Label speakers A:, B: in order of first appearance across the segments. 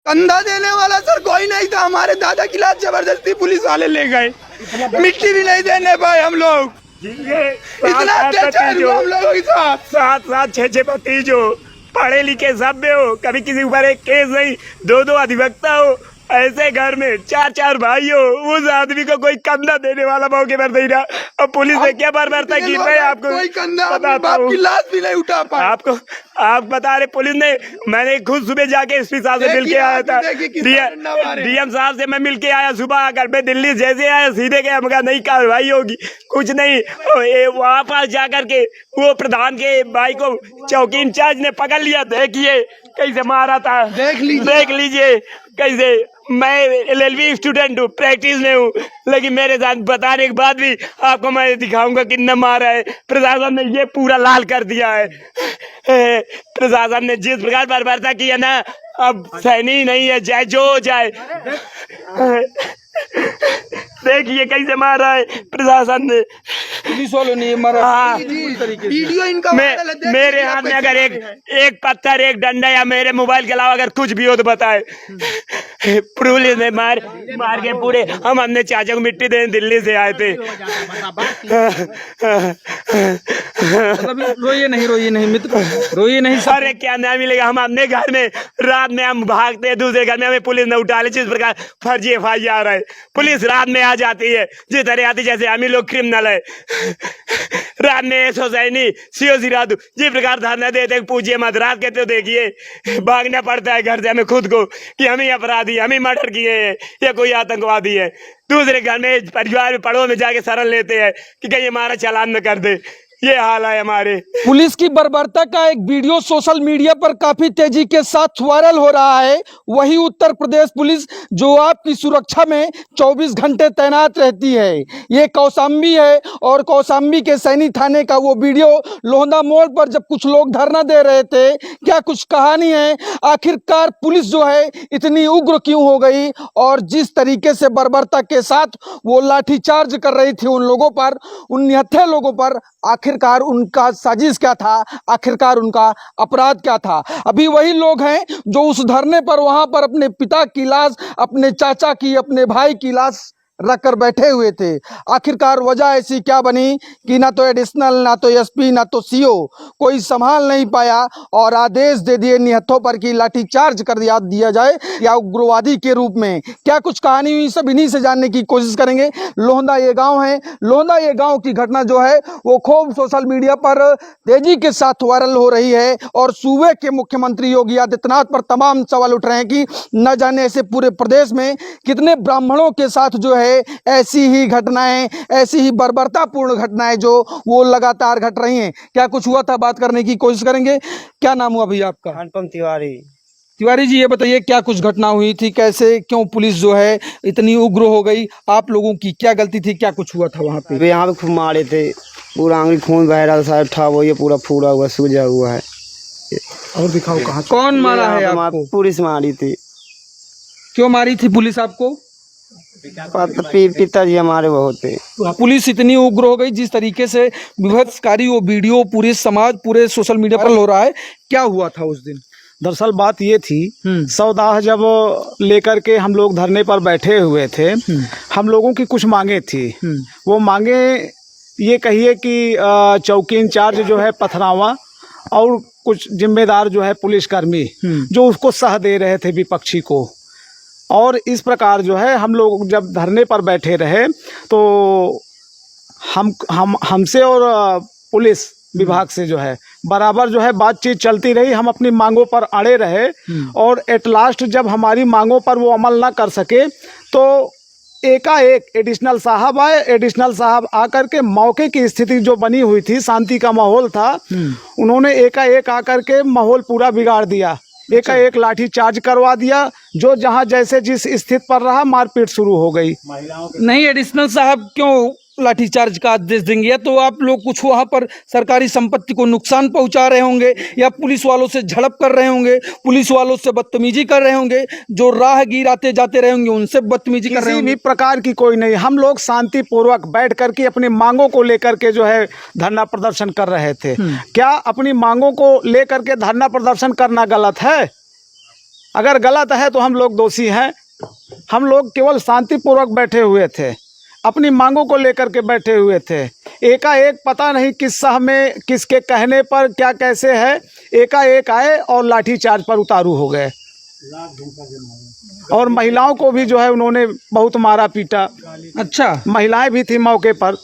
A: कंधा देने वाला सर कोई नहीं था। हमारे दादा की लाश जबरदस्ती पुलिस वाले ले गए, मिट्टी भी नहीं देने पाए हम लोग। इतना अत्याचार हुआ हम लोगों के साथ।
B: 7-7, 6-6 भतीज हो, पढ़े लिखे सभ्य हो, कभी किसी ऊपर एक केस नहीं, 2-2 अधिवक्ता हो, ऐसे घर में 4-4 भाई हो, उस आदमी को कोई कंधा देने वाला मौके पर नहीं रहा। अब पुलिस ने क्या बर्बरता की, मैं आपको
A: कोई कंधा अपने बाप की लाश भी नहीं उठा पाया।
B: आप बता रहे पुलिस ने, मैंने खुद सुबह जाके एसपी साहब से मिल के आया था, डीएम साहब से मैं मिल के आया सुबह आकर, मैं दिल्ली जैसे आया सीधे गया, मगर नहीं कार्रवाई होगी, कुछ नहीं। वहाँ पास जाकर के वो प्रधान के भाई को चौकी इंचार्ज ने पकड़ लिया। देखिए कैसे मारा था, देख लीजिए कैसे। मैं एलएलबी स्टूडेंट हूँ, प्रैक्टिस में हूँ, लेकिन मेरे साथ बताने के बाद भी आपको मैं दिखाऊंगा कितना मारा है। प्रशासन ने ये पूरा लाल कर दिया है। प्रशासन ने जिस प्रकार बर्बरता की है ना, अब सहनी नहीं है, चाहे जो हो जाए। देखिए कैसे मारा है प्रशासन ने,
A: पुलिस वालों ने मारा।
B: हाँ,
A: वीडियो इनका
B: मेरे हाथ में अगर एक पत्थर, एक डंडा या मेरे मोबाइल के अलावा अगर कुछ भी हो तो बताए। पुलिस ने मार के पूरे, हम अपने चाचा को मिट्टी देने दिल्ली से आए थे।
A: रोइए नहीं मित्र, रोइए नहीं।
B: अरे क्या न्याय मिलेगा? हम अपने घर में रात में हम भागते हैं, दूसरे घर में हमें पुलिस ने उठा ले। जिस प्रकार फर्जी FIR है, पुलिस रात में आ जाती है, जिस तरह आती जैसे हम ही लोग क्रिमिनल है। रात में एसो सैनी सीओ राधु जिस प्रकार धरना देते पूछिए मत, रात कहते हो देखिए भागना पड़ता है घर से हमें खुद को कि हम ही अपराधी, हम ही मर्डर किए हैं या कोई आतंकवादी है। दूसरे घर में परिवार में पड़ोस में जाके शरण लेते हैं कि कहीं हमारा चालान न कर दे। ये हाल है हमारे।
C: पुलिस की बर्बरता का एक वीडियो सोशल मीडिया पर काफी तेजी के साथ वायरल हो रहा है। वही उत्तर प्रदेश पुलिस जो आपकी सुरक्षा में 24 घंटे तैनात रहती है, ये कौशाम्बी है। और कौशाम्बी के सैनी थाने का वो वीडियो लोहंदा मोड़ पर जब कुछ लोग धरना दे रहे थे, क्या कुछ कहानी है? आखिरकार पुलिस जो है इतनी उग्र क्यों हो गई, और जिस तरीके से बर्बरता के साथ वो लाठीचार्ज कर रही थी उन लोगों पर, उन निहत्थे लोगों पर, आखिरकार उनका साजिश क्या था, आखिरकार उनका अपराध क्या था? अभी वही लोग हैं जो उस धरने पर वहां पर अपने पिता की लाश, अपने चाचा की, अपने भाई की लाश रखकर बैठे हुए थे। आखिरकार वजह ऐसी क्या बनी कि ना तो एडिशनल, ना तो एसपी, ना तो सीओ कोई संभाल नहीं पाया और आदेश दे दिए निहत्थों पर कि लाठीचार्ज कर दिया जाए या उग्रवादी के रूप में। क्या कुछ कहानी हुई, सब इन्हीं से जानने की कोशिश करेंगे। लोहंदा ये गांव है, लोहंदा ये गांव की घटना जो है वो खूब सोशल मीडिया पर तेजी के साथ वायरल हो रही है और सूबे के मुख्यमंत्री योगी आदित्यनाथ पर तमाम सवाल उठ रहे हैं कि न जाने ऐसे पूरे प्रदेश में कितने ब्राह्मणों के साथ जो है ऐसी ही घटनाएं, ऐसी ही बर्बरतापूर्ण घटनाएं जो वो लगातार घट रही हैं। क्या कुछ हुआ था, बात करने की कोशिश करेंगे। क्या नाम हुआ भैया आपका?
D: अनुपम तिवारी।
C: तिवारी जी, ये बताइए क्या कुछ घटना हुई थी, कैसे क्यों पुलिस जो है इतनी उग्र हो गई? आप लोगों की क्या गलती थी, क्या कुछ हुआ था वहाँ पे?
D: यहाँ पे खूब मारे थे, पूरा आंगली खून बह रहा था, था वो ये पूरा फूला हुआ सूजा हुआ है।
C: और दिखाओ कहाँ, कौन मारा है आपको?
D: पुलिस मारी थी।
C: क्यों मारी थी पुलिस आपको?
D: पिताजी हमारे बहुत थे।
C: पुलिस इतनी उग्र हो गई, जिस तरीके से विभत्सकारी वो वीडियो पूरे समाज, पूरे सोशल मीडिया पर हो रहा है, क्या हुआ था उस दिन?
E: दरअसल बात ये थी, सौदाह जब लेकर के हम लोग धरने पर बैठे हुए थे, हम लोगों की कुछ मांगे थी। वो मांगे ये कहिए कि चौकी इंचार्ज जो है पथरावा और कुछ जिम्मेदार जो है पुलिसकर्मी जो उसको सह दे रहे थे विपक्षी को। और इस प्रकार जो है हम लोग जब धरने पर बैठे रहे तो हमसे और पुलिस विभाग से जो है बराबर जो है बातचीत चलती रही। हम अपनी मांगों पर अड़े रहे और एट लास्ट जब हमारी मांगों पर वो अमल ना कर सके तो एकाएक एडिशनल साहब आए। एडिशनल साहब आकर के मौके की स्थिति जो बनी हुई थी, शांति का माहौल था, उन्होंने एकाएक आकर के माहौल पूरा बिगाड़ दिया। एकाएक लाठी चार्ज करवा दिया, जो जहां जैसे जिस स्थिति पर रहा मारपीट शुरू हो गई।
C: नहीं, एडिशनल साहब क्यों लाठीचार्ज का आदेश देंगे? या तो आप लोग कुछ वहां पर सरकारी संपत्ति को नुकसान पहुंचा रहे होंगे, या पुलिस वालों से झड़प कर रहे होंगे, पुलिस वालों से बदतमीजी कर रहे होंगे, जो राहगीर आते जाते रहे होंगे उनसे बदतमीजी कर रहे होंगे।
E: किसी भी प्रकार की कोई नहीं, हम लोग शांतिपूर्वक बैठ करके अपनी मांगों को लेकर के जो है धरना प्रदर्शन कर रहे थे। क्या अपनी मांगों को लेकर के धरना प्रदर्शन करना गलत है? अगर गलत है तो हम लोग दोषी हैं। हम लोग केवल शांतिपूर्वक बैठे हुए थे, अपनी मांगों को लेकर के बैठे हुए थे। एकाएक पता नहीं किस शाह में किसके कहने पर क्या कैसे है, एकाएक आए और लाठीचार्ज पर उतारू हो गए और महिलाओं को भी जो है उन्होंने बहुत मारा पीटा।
C: अच्छा,
E: महिलाएं भी थी मौके पर।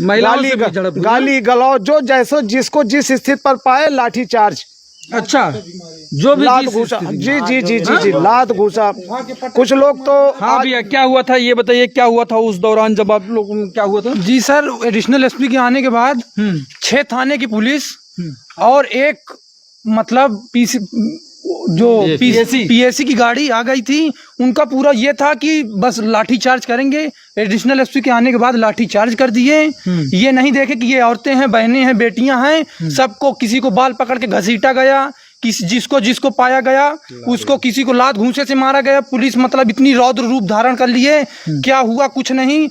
C: महिलाओं से भी झड़प हुई?
E: गाली गलौज जो जैसो जिसको जिस स्थिति पर पाए लाठीचार्ज।
C: अच्छा, जो भी
E: लात
C: जिस
E: घूसा,
C: स्थिति में।
E: जी जी जी जी जी लात घूसा। कुछ लोग तो
C: हाँ भैया, क्या हुआ था ये बताइए, क्या हुआ था उस दौरान जब आप लोग, क्या हुआ था?
F: जी सर, एडिशनल एसपी के आने के बाद 6 थाने की पुलिस और एक मतलब पीएससी की गाड़ी आ गई थी। उनका पूरा ये था कि बस लाठी चार्ज करेंगे। एडिशनल एसपी के आने के बाद लाठी चार्ज कर दिए। ये नहीं देखे कि ये औरतें हैं, बहनें हैं, बेटियां हैं, सबको किसी को बाल पकड़ के घसीटा गया, जिसको पाया गया उसको, किसी को लात घूंसे से मारा गया। पुलिस मतलब इतनी रौद्र रूप धारण कर लिए, क्या हुआ कुछ नहीं।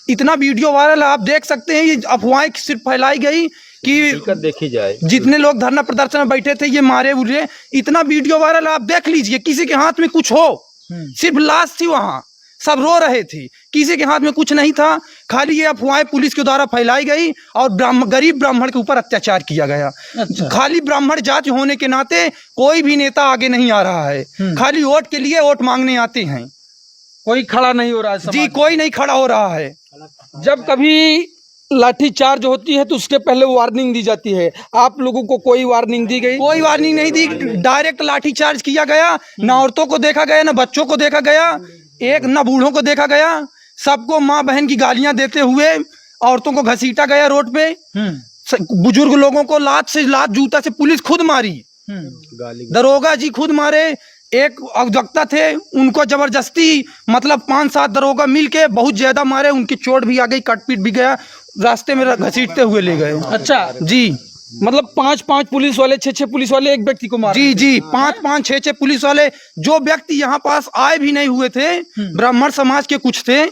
F: इतना वीडियो वायरल आप देख सकते हैं। ये अफवाहें सिर्फ फैलाई गई कि
B: देखी जाए,
C: जितने लोग धरना प्रदर्शन में बैठे थे ये मारे उरे। इतना वीडियो वायरल आप देख लीजिए, किसी के हाथ में कुछ हो, सिर्फ लाश थी वहां, सब रो रहे थे, किसी के हाथ में कुछ नहीं था। खाली ये अफवाहें पुलिस के द्वारा फैलाई गई और गरीब ब्राह्मण के ऊपर अत्याचार किया गया।
F: अच्छा।
C: खाली ब्राह्मण जाति होने के नाते कोई भी नेता आगे नहीं आ रहा है, खाली वोट के लिए वोट मांगने आते हैं।
F: कोई खड़ा नहीं हो रहा है
C: जी,
F: समाज।
C: कोई नहीं खड़ा हो रहा है। जब कभी लाठी चार्ज होती है तो उसके पहले वार्निंग दी जाती है, आप लोगों को कोई वार्निंग दी गई? कोई वार्निंग नहीं दी, डायरेक्ट लाठी चार्ज किया गया। ना औरतों को देखा गया, ना बच्चों को देखा गया, एक ना बूढ़ों को देखा गया। सबको माँ बहन की गालियां देते हुए औरतों को घसीटा गया रोड पे। बुजुर्ग लोगों को लात जूता से पुलिस खुद मारी, दरोगा जी खुद मारे। एक अधिवक्ता थे, उनको जबरदस्ती मतलब 5-7 दरोगा मिलके बहुत ज्यादा मारे, उनकी चोट भी आ गई, कटपीट भी गया, रास्ते में घसीटते हुए ले गए।
F: अच्छा
C: जी,
F: मतलब 5-5 पुलिस वाले, 6-6 पुलिस वाले एक व्यक्ति को मारा?
C: जी जी, 5-5 6-6 पुलिस वाले। जो व्यक्ति यहाँ पास आए भी नहीं हुए थे, ब्राह्मण समाज के कुछ थे,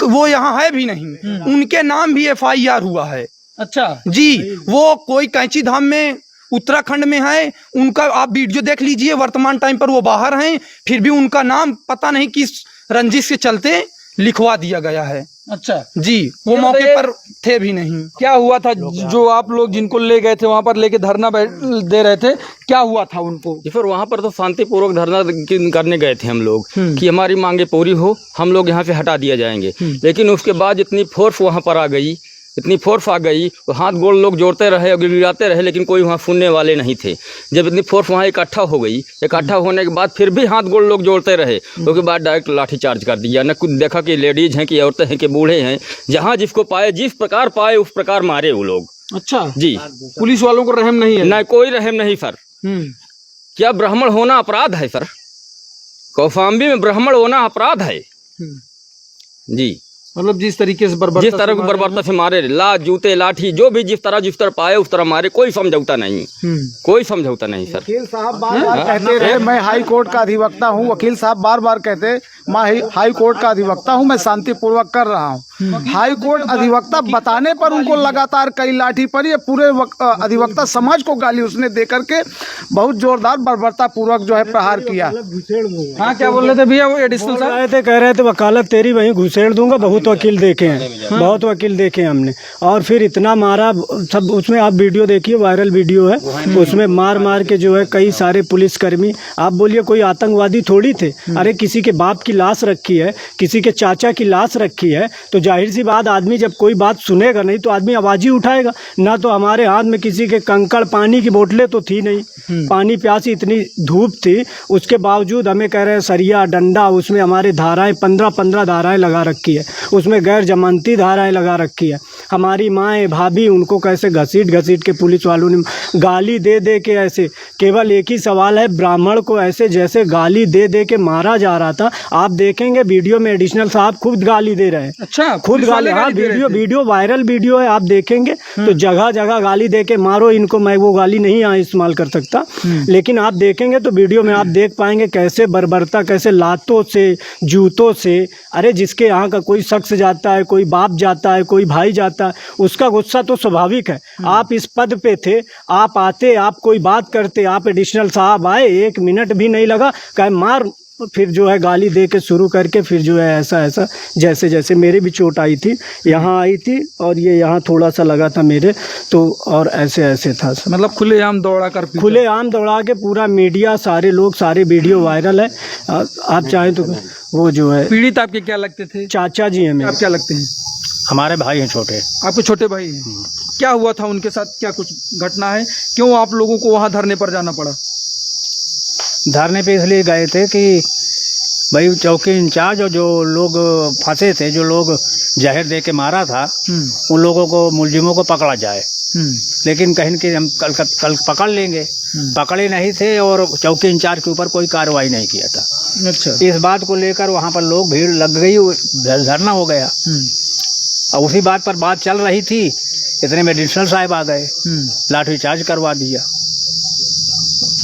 C: वो यहाँ है भी नहीं, उनके नाम भी FIR हुआ है।
F: अच्छा
C: जी, वो कोई कैंची धाम में उत्तराखंड में है, उनका आप वीडियो देख लीजिए। वर्तमान टाइम पर वो बाहर हैं, फिर भी उनका नाम पता नहीं किस रंजिश के चलते लिखवा दिया गया है।
F: अच्छा
C: जी, वो मौके पर थे भी नहीं।
F: क्या हुआ था जो आप लोग जिनको ले गए थे वहाँ पर लेके धरना दे रहे थे, क्या हुआ था उनको?
G: जी फिर वहाँ पर तो शांतिपूर्वक धरना करने गए थे हम लोग कि हमारी मांगे पूरी हो, हम लोग यहाँ से हटा दिया जाएंगे। लेकिन उसके बाद इतनी फोर्स वहाँ पर आ गई, इतनी फोर्स आ गई, तो हाथ गोड़ लोग जोड़ते रहे और गिड़गिड़ाते रहे, लेकिन कोई वहाँ सुनने वाले नहीं थे। जब इतनी फोर्स वहाँ इकट्ठा हो गई, इकट्ठा होने के बाद फिर भी हाथ गोड़ लोग जोड़ते रहे, उसके बाद डायरेक्ट लाठी चार्ज कर दिया। न कुछ देखा कि लेडीज़ हैं कि औरतें हैं कि बूढ़े हैं, जहाँ जिसको पाए, जिस प्रकार पाए उस प्रकार मारे वो लोग।
F: अच्छा
G: जी,
F: पुलिस वालों को रहम नहीं है?
G: न कोई रहम नहीं सर। क्या ब्राह्मण होना अपराध है सर? कौशाम्बी में ब्राह्मण होना अपराध है। जी,
F: मतलब जिस तरीके से
G: जिस तरह को बर्बरता से मारे, जूते लाठी जो भी जिस तरह पाए उस तरह मारे, कोई समझौता नहीं, कोई समझौता नहीं सर।
E: वकील साहब बार बार कहते रहे मैं हाई कोर्ट का अधिवक्ता हूँ, वकील साहब बार बार कहते मैं हाई कोर्ट का अधिवक्ता हूँ, मैं शांतिपूर्वक कर रहा हूँ। हाई कोर्ट अधिवक्ता बताने पर उनको लगातार कई लाठी पड़ी। ये पूरे अधिवक्ता समाज को गाली उसने दे करके बहुत जोरदार बर्बरता पूर्वक जो है प्रहार किया।
F: हाँ, क्या बोल रहे थे भैया वो एडिशनल साहब?
H: कह रहे थे वकालत तेरी वहीं घुसेड़ दूंगा। बहुत वकील देखे हैं, बहुत वकील देखे हैं हमने, और फिर इतना मारा सब। उसमें आप वीडियो देखिए, वायरल वीडियो है, उसमें मार मार के जो है कई सारे पुलिसकर्मी, आप बोलिए कोई आतंकवादी थोड़ी थे। अरे किसी के बाप की लाश रखी है, किसी के चाचा की लाश रखी है, तो जाहिर सी बात आदमी जब कोई बात सुनेगा नहीं तो आदमी आवाज़ ही उठाएगा ना। तो हमारे हाथ में किसी के कंकड़, पानी की बोतलें तो थी नहीं, पानी प्यासी, इतनी धूप थी, उसके बावजूद हमें कह रहे हैं सरिया डंडा, उसमें हमारे धाराएं 15-15 धाराएं लगा रखी है, उसमें गैर जमानती धाराएं लगा रखी है। हमारी माएँ भाभी उनको कैसे घसीट के पुलिस वालों ने गाली दे दे के, ऐसे केवल एक ही सवाल है, ब्राह्मण को ऐसे जैसे गाली दे दे के मारा जा रहा था। आप देखेंगे वीडियो में एडिशनल साहब खुद गाली दे रहे हैं।
F: अच्छा
H: खुद
F: पुलिस वाले
H: गाली, हाँ
F: गाली दे रहे थे।
H: वीडियो वायरल वीडियो है, आप देखेंगे तो जगह जगह गाली दे के मारो इनको। मैं वो गाली नहीं यहाँ इस्तेमाल कर सकता, लेकिन आप देखेंगे तो वीडियो में आप देख पाएंगे कैसे बर्बरता, कैसे लातों से, जूतों से। अरे जिसके यहाँ का कोई शख्स जाता है, कोई बाप जाता है, कोई भाई जाता है, उसका गुस्सा तो स्वाभाविक है। आप इस पद पे थे, आप आते, आप कोई बात करते, आप एडिशनल साहब आए, 1 मिनट भी नहीं लगा, कहे मार, फिर जो है गाली दे के शुरू करके फिर जो है ऐसा जैसे जैसे मेरे भी चोट आई थी, यहाँ आई थी और ये यहाँ थोड़ा सा लगा था मेरे, तो और ऐसे था सर।
F: मतलब खुलेआम दौड़ा कर
H: खुलेआम दौड़ा के पूरा मीडिया, सारे लोग, सारे वीडियो वायरल है। आप चाहें तो वो जो है
F: पीड़ित आपके क्या लगते थे?
H: चाचा जी हैं मेरे।
F: आप क्या लगते हैं?
E: हमारे भाई हैं छोटे।
F: आपके छोटे भाई हैं। क्या हुआ था उनके साथ? क्या कुछ घटना है? क्यों आप लोगों को वहाँ धरने पर जाना पड़ा?
E: धरने पे इसलिए गए थे कि भाई चौकी इंचार्ज और जो लोग फंसे थे, जो लोग जहर दे के मारा था, उन लोगों को, मुलजिमों को पकड़ा जाए। लेकिन कहीं कि हम कल पकड़ लेंगे, पकड़े नहीं थे और चौकी इंचार्ज के ऊपर कोई कार्रवाई नहीं किया था।
F: अच्छा।
E: इस बात को लेकर वहाँ पर लोग, भीड़ लग गई, धरना हो गया। और उसी बात पर बात चल रही थी, इतने में एडिशनल साहब आ गए, लाठीचार्ज करवा दिया।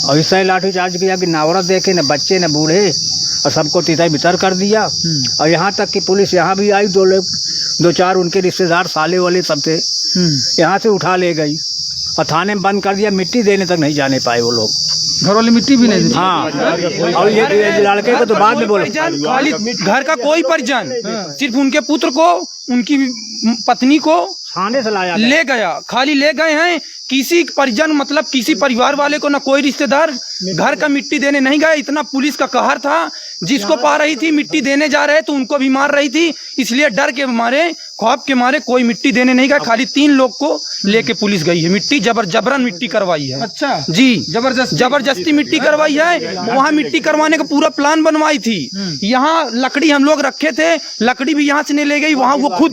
E: और इस तरह लाठीचार्ज किया कि ना औरत देखे, न बच्चे, न बूढ़े, और सबको तितर बितर कर दिया। और यहाँ तक कि पुलिस यहाँ भी आई, 2-4 उनके रिश्तेदार, साले वाले सब थे, यहाँ से उठा ले गई और थाने में बंद कर दिया। मिट्टी देने तक नहीं जाने पाए वो लोग।
F: घर वाले मिट्टी भी नहीं दी?
E: हाँ। और ये लड़के को तो बाद में बोला,
F: खाली घर का कोई परिजन, सिर्फ उनके पुत्र को, उनकी पत्नी को
E: थाने से लाया
F: ले गया, खाली ले गए हैं। किसी परिजन, मतलब किसी परिवार वाले को, ना कोई रिश्तेदार घर का मिट्टी देने नहीं गए। इतना पुलिस का कहर था, जिसको पा रही थी मिट्टी देने जा रहे तो उनको भी मार रही थी। इसलिए डर के मारे, खौफ के मारे कोई मिट्टी देने नहीं गया। खाली 3 लोग को लेके पुलिस गई है मिट्टी, जबरन मिट्टी करवाई है। अच्छा जी, जबरदस्ती मिट्टी करवाई है। वहाँ मिट्टी करवाने का पूरा प्लान बनवाई थी। यहाँ लकड़ी हम लोग रखे थे, लकड़ी भी यहाँ से नहीं ले गई, वहाँ वो खुद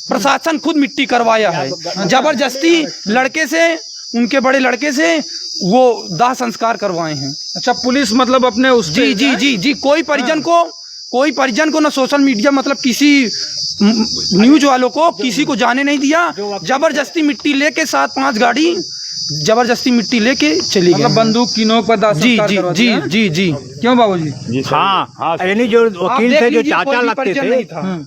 F: प्रशासन खुद मिट्टी करवाया है जबरदस्ती। लड़के से, उनके बड़े लड़के से वो दाह संस्कार करवाए हैं। अच्छा, पुलिस मतलब अपने उस जी जी जी जी कोई परिजन को ना सोशल मीडिया, मतलब किसी न्यूज वालों को, किसी को जाने नहीं दिया। जबरदस्ती मिट्टी लेके 7-5 गाड़ी जबरदस्ती मिट्टी लेके चली गई। मतलब बंदूक की नोक पर दाह संस्कार करवा दिया। जी जी जी। क्यों बाबूजी?
E: हाँ, यानी जो वकील थे, जो चाचा लगते थे,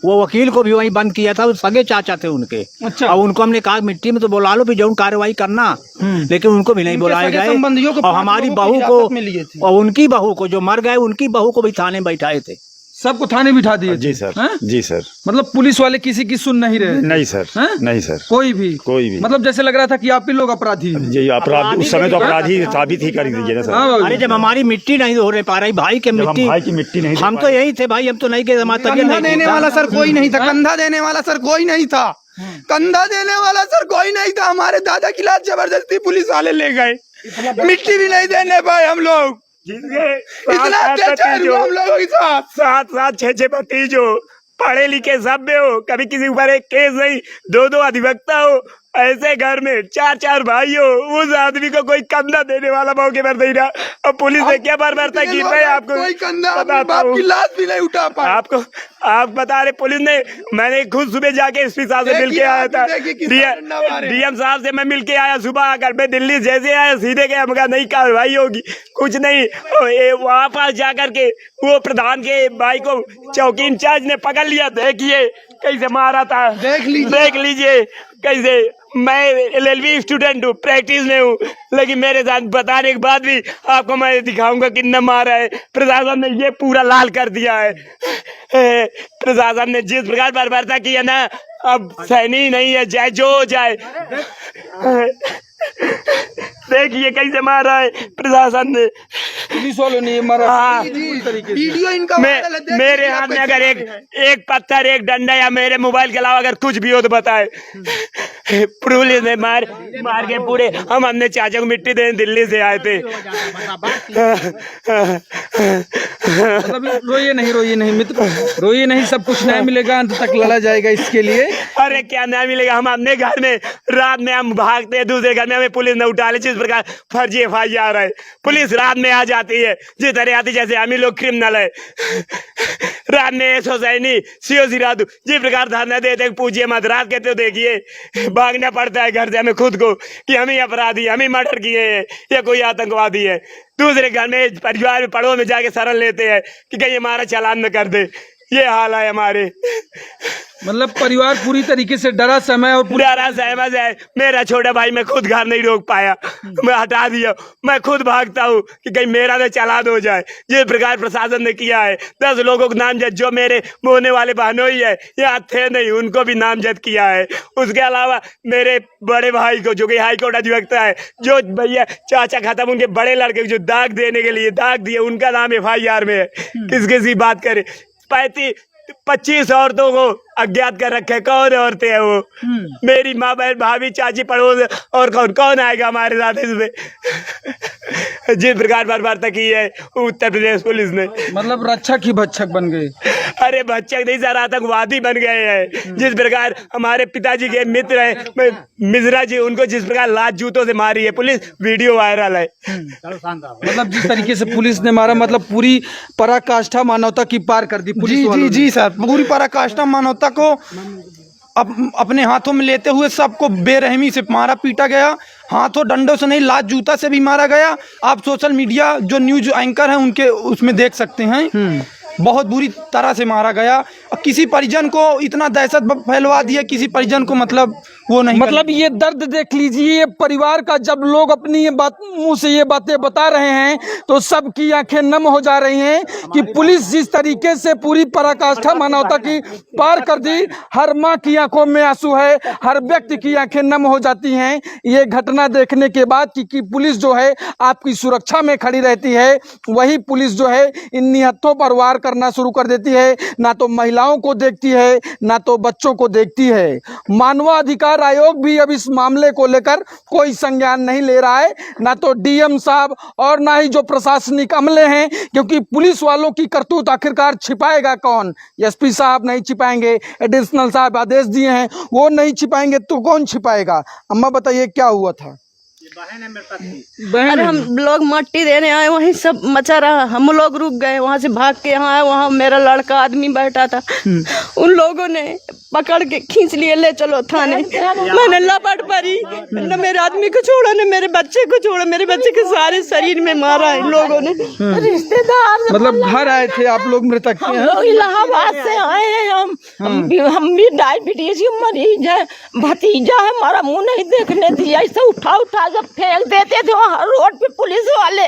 E: वो वकील को भी वहीं बंद किया था। सगे चाचा थे उनके। अच्छा। और उनको हमने कहा मिट्टी में तो बुला लो, भी जो कार्रवाई करना, लेकिन उनको भी नहीं बुलाया गए। और हमारी बहू को, और उनकी बहू को, जो मर गए, उनकी बहू को भी थाने में बैठाए थे।
F: सबको थाने बिठा दिए?
B: जी सर। जी सर।
F: मतलब पुलिस वाले किसी की सुन नहीं रहे?
B: नहीं सर। नहीं सर, कोई भी। मतलब
F: जैसे लग रहा था कि आप ही लोग अपराधी हैं।
B: जी, अपराधी उस समय तो अपराधी साबित ही कर दीजिए ना सर।
E: अरे जब हमारी मिट्टी नहीं हो पा रही, भाई की मिट्टी नहीं, हम तो यही थे भाई, हम तो नहीं गए।
A: कंधा देने वाला सर कोई नहीं था, कंधा देने वाला सर कोई नहीं था, कंधा देने वाला सर कोई नहीं था। हमारे दादा की लाश जबरदस्ती पुलिस वाले ले गए, मिट्टी भी नहीं देने पाए हम लोग। इतना अत्याचार हुआ हम लोगों के साथ।
B: 7-7, 6-6 भतीजो, पढ़े लिखे सभ्य हो, कभी किसी ऊपर एक केस नहीं, 2-2 अधिवक्ता हो, ऐसे घर में 4-4 भाई हो, उस आदमी को कोई कंधा देने वाला मौके पर नहीं रहा। अब पुलिस ने क्या बर्बरता की? मैं आपको
A: कोई कंधा अपने बाप की लाश भी नहीं उठा पाया।
B: आप बता रहे, पुलिस ने, मैंने खुद सुबह जाके एसपी साहब से मिल के आया था, डीएम साहब से मैं मिल के आया सुबह आकर। मैं दिल्ली जैसे आया सीधे गया, मगर नहीं कार्रवाई होगी, कुछ नहीं। वहाँ पास जाकर के वो प्रधान के भाई को चौकी इंचार्ज ने पकड़ लिया। देखिए कैसे मारा था, देख लीजिए कैसे। मैं LLB स्टूडेंट हूँ, प्रैक्टिस में हूँ, लेकिन मेरे साथ बताने के बाद भी आपको मैं दिखाऊंगा कितना मारा है। प्रशासन ने ये पूरा लाल कर दिया है। प्रशासन ने जिस प्रकार बर्बरता की है ना, अब सहनी नहीं है, चाहे जो हो जाए। देखिए कैसे मारा है प्रशासन ने,
F: पुलिस वालों ने मारा।
B: हाँ,
A: वीडियो इनका
B: मेरे हाथ में अगर एक पत्थर, एक डंडा या मेरे मोबाइल के अलावा अगर कुछ भी हो तो बताए। पुलिस ने मार के पूरे, हम अपने चाचा को मिट्टी देने दिल्ली से आए थे।
F: रोइए नहीं मित्र, रोइए नहीं, सब कुछ न्याय मिलेगा, अंत तक लड़ा जाएगा इसके लिए।
B: अरे क्या न्याय मिलेगा? हम अपने घर में रात में हम भागते हैं, दूसरे घर में हमें पुलिस ने उठा ले। जिस प्रकार फर्जी FIR है, पुलिस रात में आ जाती है, जिस तरह आती जैसे हम ही लोग क्रिमिनल है। रामेश हुसैनी सीओ सिरादू जिस प्रकार धरना देते पूछिए मत, रात कहते हो देखिए भागना पड़ता है घर से हमें खुद को कि हम ही अपराधी, हम ही मर्डर किए हैं या कोई आतंकवादी है। दूसरे घर में परिवार में पड़ोस में जाके शरण लेते हैं कि कहीं हमारा चालान न कर दे। ये हाल है हमारे।
F: मतलब परिवार पूरी तरीके से डरा समय और
B: पूरा सहमत है। मेरा छोटा भाई मैं खुद घर नहीं रोक पाया, मैं हटा दिया, मैं खुद भागता हूँ कि कहीं मेरा तो चालान हो जाए। जिस प्रकार प्रशासन ने किया है 10 लोगों को नामजद, जो मेरे बोने वाले बहनोई है यहाँ थे नहीं उनको भी नामजद किया है। उसके अलावा मेरे बड़े भाई को जो कि हाईकोर्ट अधिवक्ता है, जो भैया चाचा खत्म उनके बड़े लड़के को जो दाग देने के लिए दाग दिए उनका नाम FIR में है। किस किस की बात करे, 25 औरतों को अज्ञात कर रखे। कौन औरतें हैं वो? मेरी माँ बहन भाभी चाची पड़ोस और कौन कौन आएगा हमारे साथ इसमें? जिस प्रकार बर्बाद की है उत्तर प्रदेश पुलिस ने,
F: मतलब रक्षक ही भक्षक बन गए।
B: अरे भक्षक नहीं सर, आतंकवादी बन गए हैं। जिस प्रकार हमारे पिताजी के मित्र है मिश्रा जी, उनको जिस प्रकार लात जूतों से मारी है पुलिस, वीडियो वायरल है।
F: मतलब जिस तरीके से पुलिस ने मारा, मतलब पूरी पराकाष्ठा मानवता की पार कर दी पुलिस वालों ने।
A: जी सर, पूरी पराकाष्ठा मानवता को अपने हाथों में लेते हुए सबको बेरहमी से मारा पीटा गया। हाथों डंडों से नहीं, लात जूता से भी मारा गया। आप सोशल मीडिया जो न्यूज एंकर हैं उनके उसमें देख सकते हैं। बहुत बुरी तरह से मारा गया। और किसी परिजन को इतना दहशत फैलवा दिया, किसी परिजन को मतलब वो नहीं,
C: मतलब ये दर्द देख लीजिए ये परिवार का। जब लोग अपनी ये बात मुंह से ये बातें बता रहे हैं तो सबकी आंखें नम हो जा रही हैं कि पुलिस जिस तरीके से पूरी पराकाष्ठा मानवता की पार कर दी। हर माँ की आंखों में आंसू है, हर व्यक्ति की आंखें नम हो जाती हैं ये घटना देखने के बाद कि पुलिस जो है आपकी सुरक्षा में खड़ी रहती है। वही पुलिस जो है इन निहत्थों पर वार करना शुरू कर देती है। ना तो महिलाओं को देखती है, ना तो बच्चों को देखती है। मानवाधिकार आयोग भी अब इस मामले को लेकर कोई संज्ञान नहीं ले रहा है, ना तो DM साहब और ना ही जो प्रशासनिक अमले हैं, क्योंकि पुलिस वालों की करतूत आखिरकार छिपाएगा कौन? SP साहब नहीं छिपाएंगे, एडिशनल साहब आदेश दिए हैं वो नहीं छिपाएंगे तो कौन छिपाएगा? अम्मा बताइए क्या हुआ था?
I: अरे हम लोग मट्टी देने आए, वहीं सब मचा रहा, हम लोग रुक गए, वहाँ से भाग के यहाँ आए। वहाँ मेरा लड़का आदमी बैठा था, उन लोगों ने पकड़ के खींच लिए, ले चलो थाने। मैंने लपट पड़ी, न मेरे आदमी को छोड़ा न मेरे बच्चे को छोड़ा, मेरे बच्चे के सारे शरीर में मारा है इन लोगों ने। रिश्तेदार
F: मतलब घर आए थे आप लोग मृतक के?
I: हम लोग इलाहाबाद से आए हैं। हम भी डायबिटीज की मरीज है, भतीजा है, हमारा मुँह नहीं देखने दिया, ऐसे उठा उठा जब फेंक देते थे वहाँ रोड पे पुलिस वाले।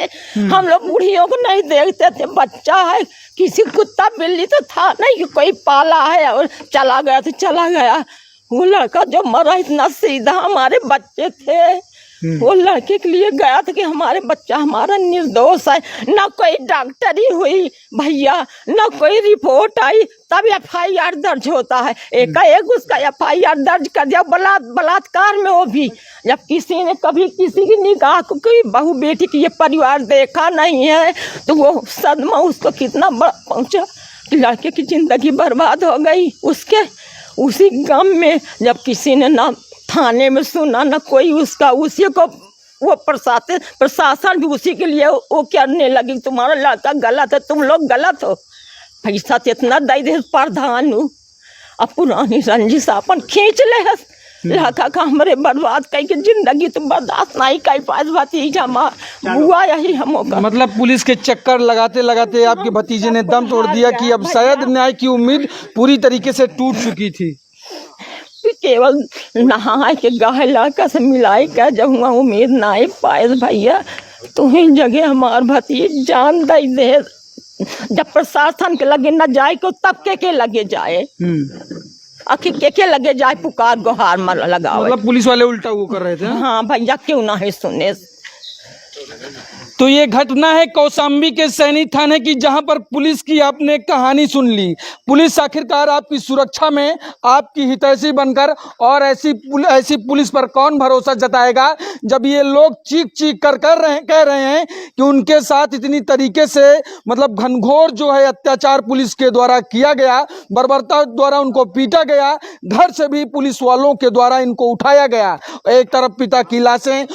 I: हम लोग बूढ़ियों को नहीं देखते थे। बच्चा है, किसी कुत्ता बिल्ली तो था नहीं कि कोई पाला है और चला गया तो चला गया। वो लड़का जो मरा इतना सीधा, हमारे बच्चे थे, वो लड़के के लिए गया था कि हमारे बच्चा हमारा निर्दोष है। ना कोई डॉक्टरी हुई भैया, ना कोई रिपोर्ट आई, तब FIR दर्ज होता है। एक उसका FIR दर्ज कर दिया बलात्कार में। वो भी जब किसी ने कभी किसी की निगाह को कोई बहू बेटी की ये परिवार देखा नहीं है तो वो सदमा उसको कितना बड़ा पहुंचा कि लड़के की जिंदगी बर्बाद हो गई। उसके उसी गम में जब किसी ने ना थाने में सुना ना कोई उसका, उसी को वो प्रशासन भी उसी के लिए वो करने लगी, तुम्हारा लड़का गलत है, तुम लोग गलत हो। पैसा तो इतना दे दे प्रधान हूँ, अब पुरानी रंजिश अपन खींच ले लड़का का हमारे बर्बाद कई के जिंदगी तो बर्दाश्त नहीं कर पाए। भतीजा माँ बुआ यही हम।
F: मतलब पुलिस के चक्कर लगाते लगाते आपके भतीजे ने दम तोड़ दिया कि अब शायद न्याय की उम्मीद पूरी तरीके से टूट चुकी थी।
I: केवल नहा के गाय लड़का से मिलाई का जब हुआ उम्मीद ना ही पाए भैया, तुम्हें जगह हमार भतीज जान दे। जब प्रशासन के लगे न जाए को तब के लगे जाए, आखिर के लगे जाए पुकार गुहार मर लगाओ।
F: मतलब पुलिस वाले उल्टा वो कर रहे थे।
I: हाँ भैया, क्यों ना है सुने।
C: तो ये घटना है कौशाम्बी के सैनी थाने की, जहां पर पुलिस की आपने कहानी सुन ली। पुलिस आखिरकार आपकी सुरक्षा में आपकी हितैषी बनकर, और ऐसी पुलिस पर कौन भरोसा जताएगा जब ये लोग चीख चीख कर कह रहे हैं कि उनके साथ इतनी तरीके से मतलब घनघोर जो है अत्याचार पुलिस के द्वारा किया गया, बर्बरता द्वारा उनको पीटा गया, घर से भी पुलिस वालों के द्वारा इनको उठाया गया। एक तरफ पिता की लाशें,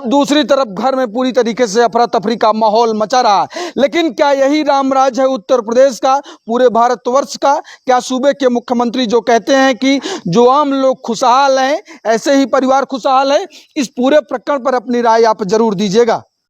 C: दूसरी तरफ घर में पूरी तरीके से अफरा तफरी का माहौल मचा रहा है। लेकिन क्या यही रामराज है उत्तर प्रदेश का, पूरे भारतवर्ष का? क्या सूबे के मुख्यमंत्री जो कहते हैं कि जो आम लोग खुशहाल हैं ऐसे ही परिवार खुशहाल है? इस पूरे प्रकरण पर अपनी राय आप जरूर दीजिएगा।